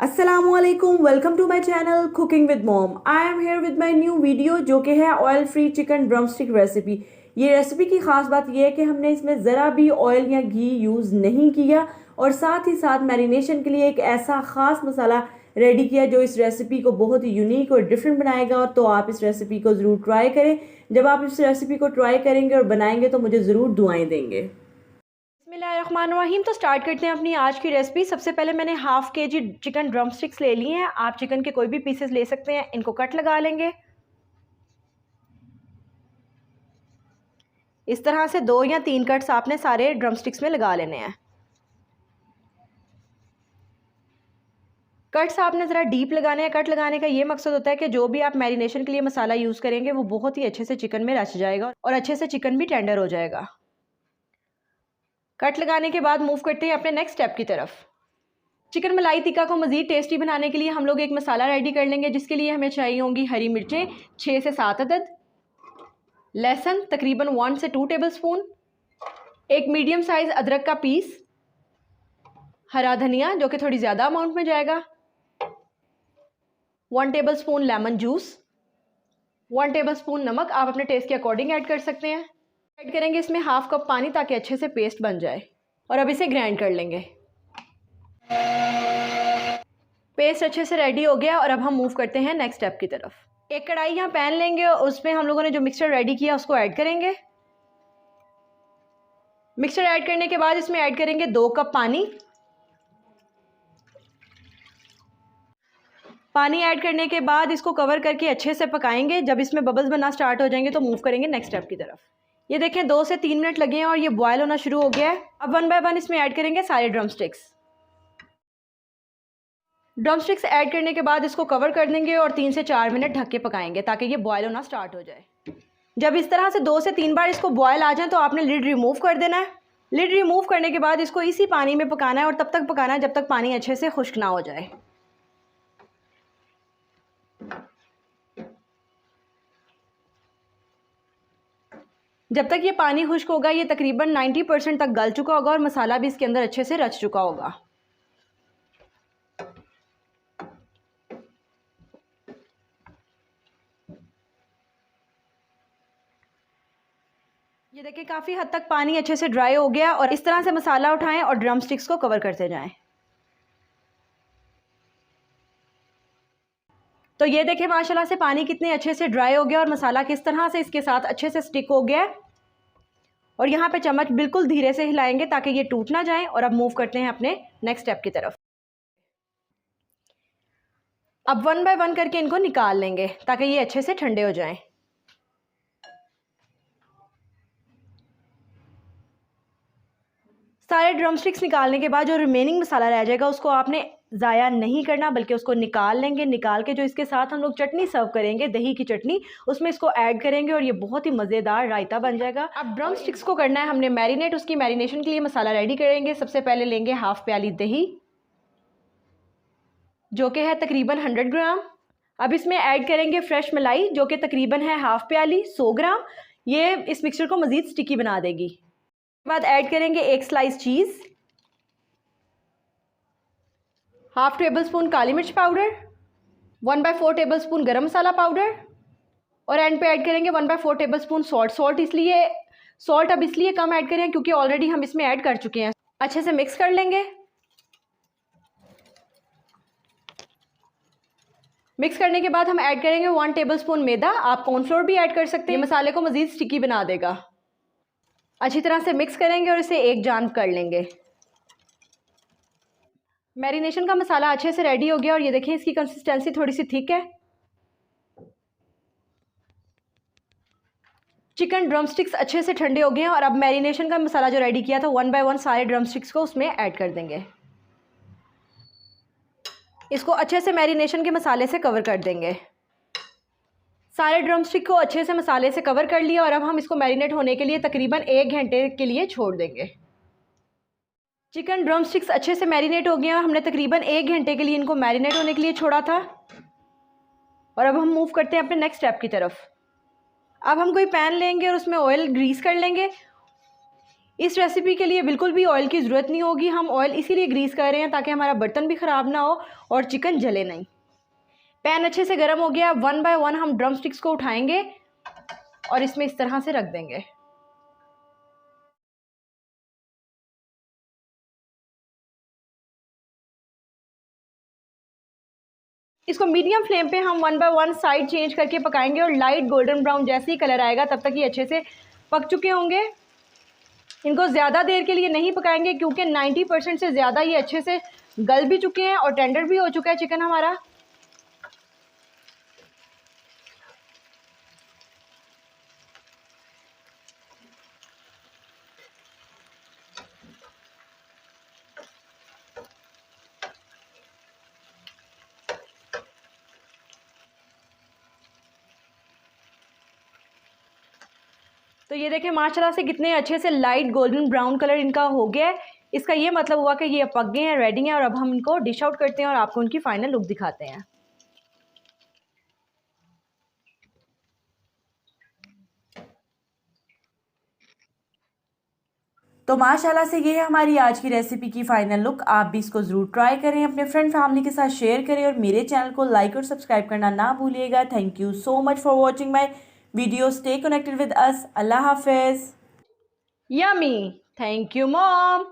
असलकुम, welcome to my channel cooking with mom. I am here with my new video जो कि है oil free chicken drumstick recipe. ये recipe की ख़ास बात यह है कि हमने इसमें ज़रा भी ऑयल या घी यूज़ नहीं किया और साथ ही साथ मैरिनेशन के लिए एक ऐसा ख़ास मसाला रेडी किया जो इस रेसिपी को बहुत ही यूनिक और डिफरेंट बनाएगा। तो आप इस रेसिपी को ज़रूर ट्राई करें। जब आप इस रेसिपी को ट्राई करेंगे और बनाएंगे तो मुझे ज़रूर दुआएं देंगे। बिस्मिल्लाहिर्रहमानिर्रहीम। तो स्टार्ट करते हैं अपनी आज की रेसिपी। सबसे पहले मैंने हाफ़ के जी चिकन ड्रम स्टिक्स ले लिए हैं। आप चिकन के कोई भी पीसेस ले सकते हैं। इनको कट लगा लेंगे। इस तरह से 2 या 3 कट्स आपने सारे ड्रम स्टिक्स में लगा लेने हैं। कट्स आपने ज़रा डीप लगाने हैं। कट लगाने का ये मकसद होता है कि जो भी आप मैरिनेशन के लिए मसाला यूज़ करेंगे वो बहुत ही अच्छे से चिकन में रच जाएगा और अच्छे से चिकन भी टेंडर हो जाएगा। कट लगाने के बाद मूव करते हैं अपने नेक्स्ट स्टेप की तरफ। चिकन मलाई टिक्का को मज़ीद टेस्टी बनाने के लिए हम लोग एक मसाला रेडी कर लेंगे, जिसके लिए हमें चाहिए होंगी हरी मिर्चें 6 से 7 अदद, लहसुन तकरीबन 1 से 2 टेबलस्पून, एक मीडियम साइज़ अदरक का पीस, हरा धनिया जो कि थोड़ी ज़्यादा अमाउंट में जाएगा, 1 टेबलस्पून लेमन जूस, 1 टेबलस्पून नमक आप अपने टेस्ट के अकॉर्डिंग ऐड कर सकते हैं। ऐड करेंगे इसमें हाफ़ कप पानी ताकि अच्छे से पेस्ट बन जाए और अब इसे ग्राइंड कर लेंगे। पेस्ट अच्छे से रेडी हो गया और अब हम मूव करते हैं नेक्स्ट स्टेप की तरफ। एक कढ़ाई या पैन लेंगे और उसमें हम लोगों ने जो मिक्सचर रेडी किया उसको ऐड करेंगे। मिक्सचर ऐड करने के बाद इसमें ऐड करेंगे 2 कप पानी। पानी ऐड करने के बाद इसको कवर करके अच्छे से पकाएंगे। जब इसमें बबल्स बनना स्टार्ट हो जाएंगे तो मूव करेंगे नेक्स्ट स्टेप की तरफ। ये देखें 2 से 3 मिनट लगे हैं और ये बॉयल होना शुरू हो गया है। अब 1 बाय 1 इसमें ऐड करेंगे सारे drum sticks. Drum sticks add करने के बाद इसको कवर कर देंगे और 3 से 4 मिनट ढक के पकाएंगे ताकि ये बॉयल होना स्टार्ट हो जाए। जब इस तरह से 2 से 3 बार इसको बॉयल आ जाए तो आपने लिड रिमूव कर देना है। लिड रिमूव करने के बाद इसको इसी पानी में पकाना है और तब तक पकाना है जब तक पानी अच्छे से खुश्क ना हो जाए। जब तक ये पानी खुश्क होगा ये तकरीबन 90% तक गल चुका होगा और मसाला भी इसके अंदर अच्छे से रच चुका होगा। ये देखिए काफ़ी हद तक पानी अच्छे से ड्राई हो गया और इस तरह से मसाला उठाएं और ड्रम स्टिक्स को कवर करते जाएं। तो ये देखें माशाल्लाह से पानी कितने अच्छे से ड्राई हो गया और मसाला किस तरह से इसके साथ अच्छे से स्टिक हो गया है। और यहाँ पे चम्मच बिल्कुल धीरे से हिलाएंगे ताकि ये टूट ना जाए। और अब मूव करते हैं अपने नेक्स्ट स्टेप की तरफ। अब 1 बाय 1 करके इनको निकाल लेंगे ताकि ये अच्छे से ठंडे हो जाएं। सारे ड्रम स्टिक्स निकालने के बाद जो रिमेनिंग मसाला रह जाएगा उसको आपने ज़ाया नहीं करना बल्कि उसको निकाल लेंगे। निकाल के जो इसके साथ हम लोग चटनी सर्व करेंगे, दही की चटनी, उसमें इसको ऐड करेंगे और ये बहुत ही मज़ेदार रायता बन जाएगा। अब ड्रम स्टिक्स को करना है हमने मैरिनेट। उसकी मैरिनेशन के लिए मसाला रेडी करेंगे। सबसे पहले लेंगे हाफ़ प्याली दही जो कि है तकरीबन 100 ग्राम। अब इसमें ऐड करेंगे फ्रेश मलाई जो कि तकरीबन है हाफ़ प्याली 100 ग्राम। ये इस मिक्सचर को मज़ीद स्टिकी बना देगी। बाद ऐड करेंगे 1 slice cheese, half tablespoon काली मिर्च पाउडर, 1 बाय 4 टेबल स्पून गर्म मसाला पाउडर और एंड पे ऐड करेंगे 1 by 4 tablespoon salt. Salt अब इसलिए कम ऐड करें क्योंकि ऑलरेडी हम इसमें ऐड कर चुके हैं। अच्छे से मिक्स कर लेंगे। मिक्स करने के बाद हम ऐड करेंगे 1 टेबल स्पून मैदा। आप कॉर्नफ्लोर भी ऐड कर सकते हैं। ये मसाले को मज़ीद स्टिकी बना देगा। अच्छी तरह से मिक्स करेंगे और इसे एक जान कर लेंगे। मैरिनेशन का मसाला अच्छे से रेडी हो गया और ये देखें इसकी कंसिस्टेंसी थोड़ी सी थिक है। चिकन ड्रम स्टिक्स अच्छे से ठंडे हो गए हैं और अब मैरिनेशन का मसाला जो रेडी किया था 1 बाय 1 सारे ड्रम स्टिक्स को उसमें ऐड कर देंगे। इसको अच्छे से मैरिनेशन के मसाले से कवर कर देंगे। सारे ड्रम स्टिक को अच्छे से मसाले से कवर कर लिया और अब हम इसको मैरिनेट होने के लिए तकरीबन 1 घंटे के लिए छोड़ देंगे। चिकन ड्रम स्टिक्स अच्छे से मैरिनेट हो गए हैं और हमने तकरीबन 1 घंटे के लिए इनको मैरिनेट होने के लिए छोड़ा था। और अब हम मूव करते हैं अपने नेक्स्ट स्टेप की तरफ। अब हम कोई पैन लेंगे और उसमें ऑयल ग्रीस कर लेंगे। इस रेसिपी के लिए बिल्कुल भी ऑयल की ज़रूरत नहीं होगी। हम ऑयल इसीलिए ग्रीस कर रहे हैं ताकि हमारा बर्तन भी ख़राब ना हो और चिकन जले नहीं। पैन अच्छे से गर्म हो गया। 1 बाय 1 हम ड्रम स्टिक्स को उठाएंगे और इसमें इस तरह से रख देंगे। इसको मीडियम फ्लेम पे हम 1 बाय 1 साइड चेंज करके पकाएंगे और लाइट गोल्डन ब्राउन जैसे ही कलर आएगा तब तक ये अच्छे से पक चुके होंगे। इनको ज़्यादा देर के लिए नहीं पकाएंगे क्योंकि 90% से ज़्यादा ये अच्छे से गल भी चुके हैं और टेंडर भी हो चुका है चिकन हमारा। तो ये देखें माशाल्लाह से कितने अच्छे से लाइट गोल्डन ब्राउन कलर इनका हो गया है। इसका ये मतलब हुआ कि ये पक गए हैं, रेडी हैं और अब हम इनको डिश आउट करते हैं और आपको उनकी फाइनल लुक दिखाते हैं। तो माशाल्लाह से ये है हमारी आज की रेसिपी की फाइनल लुक। आप भी इसको ज़रूर ट्राई करें, अपने फ्रेंड फैमिली के साथ शेयर करें और मेरे चैनल को लाइक और सब्सक्राइब करना ना भूलिएगा। Thank you so much for watching my video. Stay connected with us. अल्लाह हाफिज़। Yummy, thank you mom.